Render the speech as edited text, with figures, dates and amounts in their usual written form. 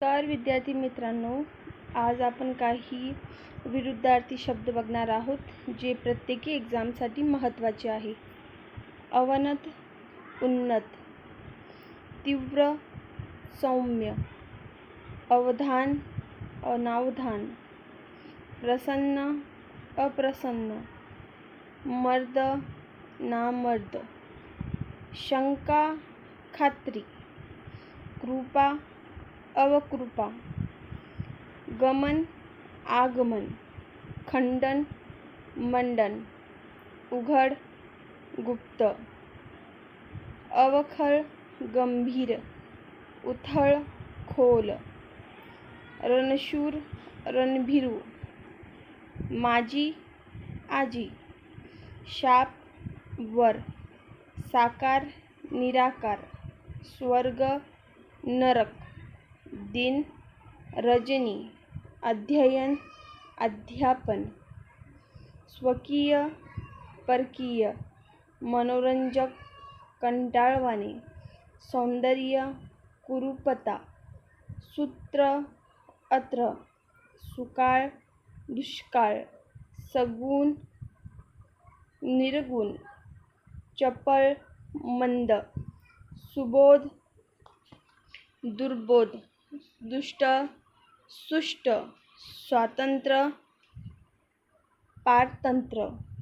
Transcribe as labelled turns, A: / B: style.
A: तर विद्यार्थी मित्रांनो, आज आपण काही विरुद्धार्थी शब्द बघणार आहोत जे प्रत्येकी एक्झामसाठी महत्त्वाचे आहे. अवनत, उन्नत, तीव्र, सौम्य, अवधान, अनावधान, प्रसन्न, अप्रसन्न, मर्द, नामर्द, शंका, खात्री, कृपा, अवकृपा, गमन, आगमन, खंडन, मंडन, उघड, गुप्त, अवखळ, गंभीर, उथळ, खोल, रणशूर, रणभीरू, माजी, आजी, शाप, वर, साकार, निराकार, स्वर्ग, नरक, दिन, रजनी, अध्ययन, अध्यापन, स्वकीय, परकीय, मनोरंजक, कंटाळवाणे, सौंदर्य, कुरूपता, सूत्र, अत्र, सुकाळ, दुष्काळ, सगुण, निर्गुण, चपळ, मंद, सुबोध, दुर्बोध, दुष्ट, सुष्ट, स्वातंत्र्य, पारतंत्र्य.